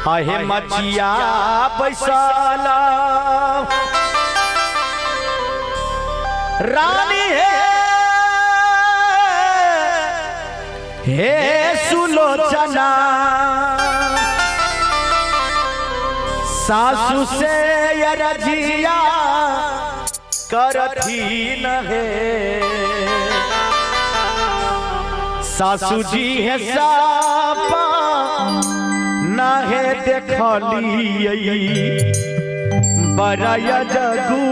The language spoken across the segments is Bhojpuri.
आहे मचिया बैसाला रानी हे सुलोचना सासू से रजिया करथी न है सासू जी है सापा ना है देखली बराया जगू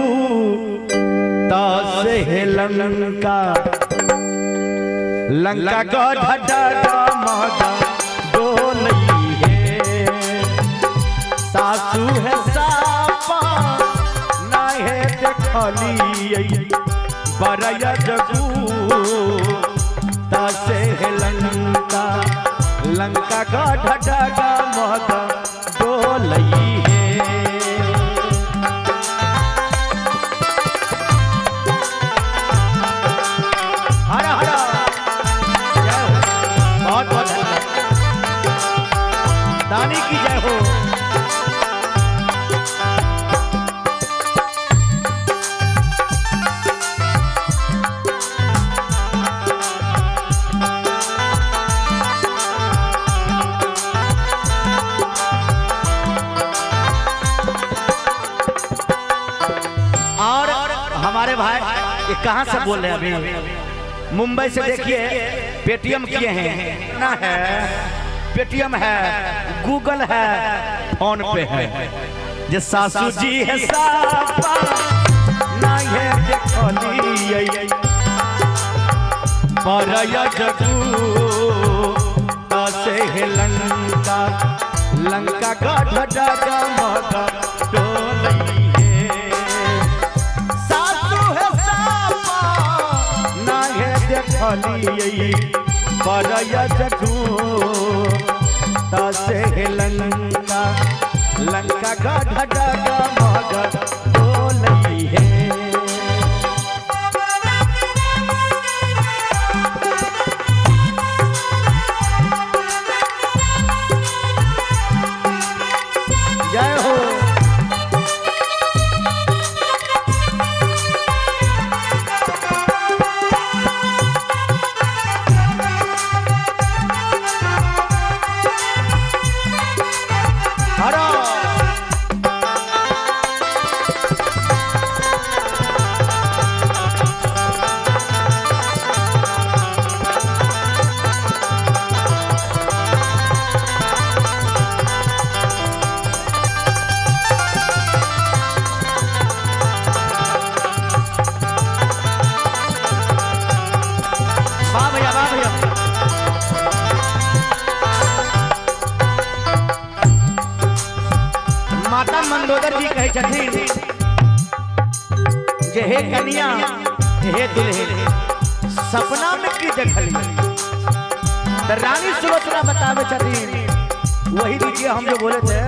तासे है लंका लंका गढ़ मगा डोलई है सासू है सापा ना है देखली बराया जगू तासे है लंका लंका गढ़ मगा डोलई है हरा हरा बहुत बहुत दानी की जय हो। और हमारे भाई ये कहाँ से बोल रहे हैं अभी मुंबई से देखिए पेटीएम किए हैं ना है पेटीएम है गूगल है फोन पे है जे सासू जी है सापा ना है देखली बराया जगू तासे है लंका लंका गढ़ मगा डोलई है सासू है सापा ना है देखली बराया जगू तासे है लंका लंका गढ़ मगा डोलई है जय हो। हरा वाह भैया वाह भैया माता मंदोदर जी कहे छथिन जे हे कन्या हे दुल्हे सपना में की देखली तो रानी सुलोचना बतावे छथिन वही दीजिए हम जो बोले थे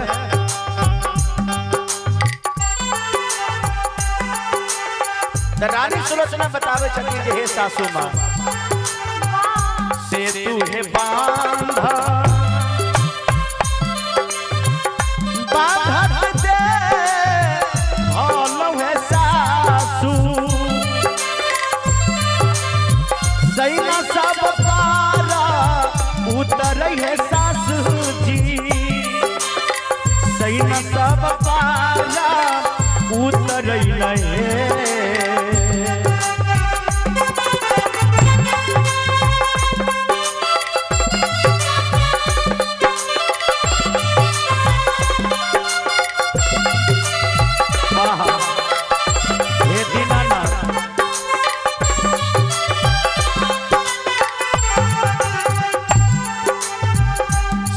तो रानी सुलोचना बतावे छथिन जे हे सासू माँ से तू है बांधा बांधत दे भलो है सासू सैना सब पारा उतर है सासू जी सैना सब पारा उतर है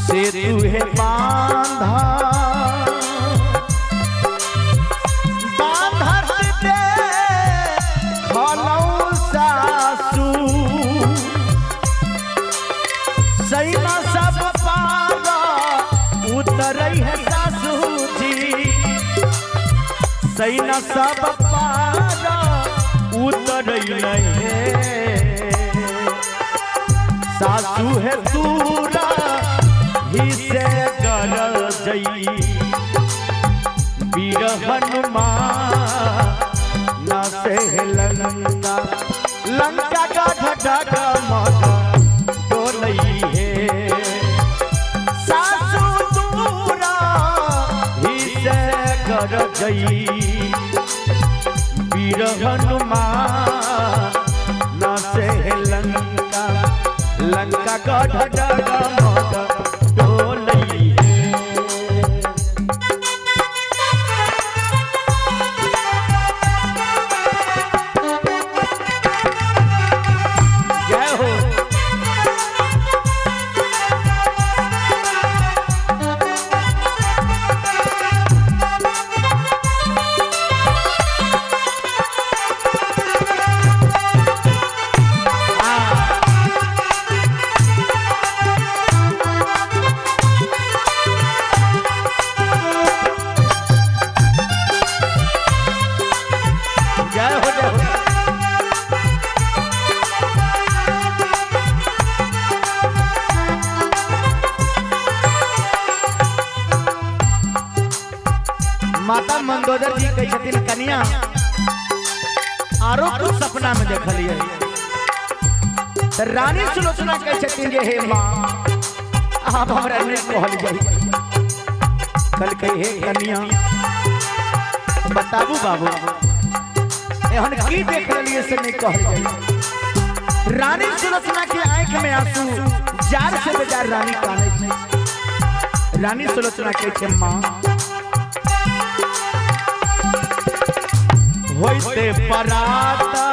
से तू है बांधा बांधत दे भलो सासू सैना सब पारा उतर है सासू जी सैना सब पारा उतर है सासू है दूरा ही से गरजई वीर हनुमान न से लंका लंका का ढाका मगा डोलई है सासू दूरा ही से गरजई वीर हनुमान न से लंका लंका का ढाका मगा डोलई माता मंदोदर जी कही छथिन कन्या आरो कुछ सपना में देखलिए रानी सुलोचना कही छथिन जे हे माँ आप हमरा नहीं कहल जाई कल कही हे कन्या बताबू बाबू एहन की देख रलिए से नहीं कहल जाई रानी सुलोचना के आंख में आंसू जार से बेजार रानी काने छे रानी सुलोचना कही छे माँ होइते पराता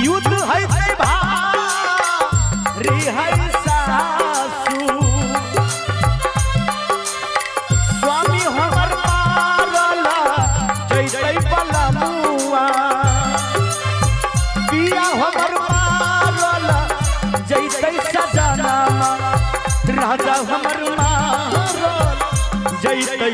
युद्ध है भारी है सासू स्वामी हमर मारला जैतै बलमुआ पिया हमर मारला जैतै सजनामा राजा हमर मारला जैतै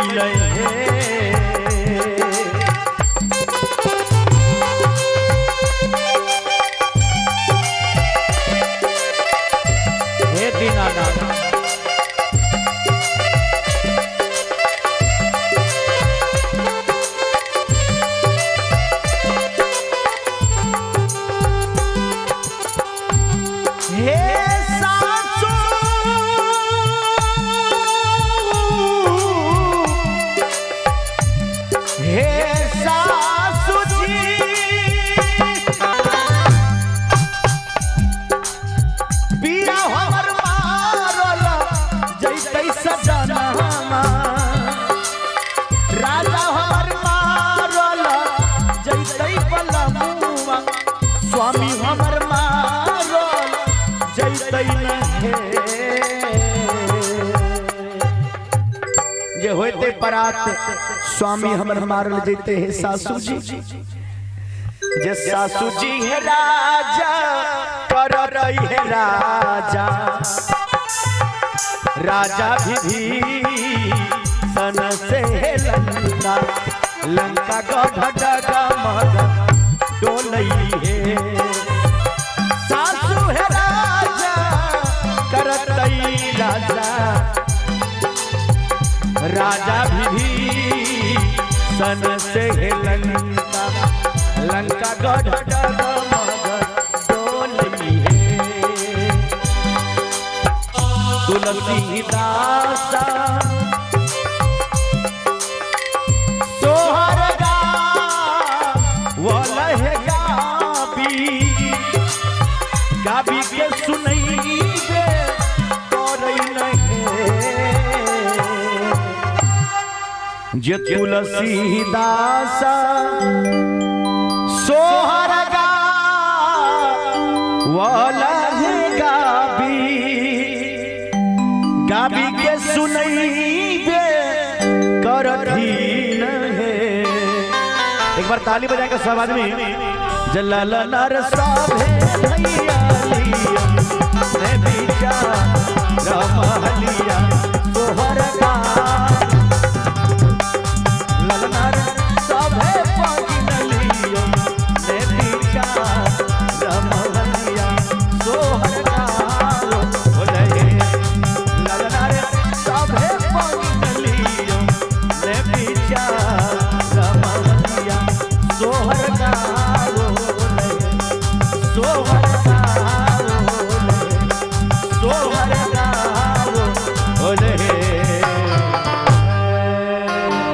हे दीनानाथ स्वामी हमर मारल जैतै जे होते परात स्वामी हमर मारल जैते है सासू जी जे सासू जी है राजा कर रही है राजा राजा विभीषण से लंका लंका का ढाका मगा डोलई है सासू है राजा करतई राजा राजा विभीषण से लंका लंका का ढाका मगा डोलई है तुलसीदास गाबी के सुनई दे करई नहीं जे तुलसीदास सोहर गा वाला है गाबी के सुनई दे करथी नहीं। एक बार ताली बजा के सब आदमी जलाल नर साभे भैया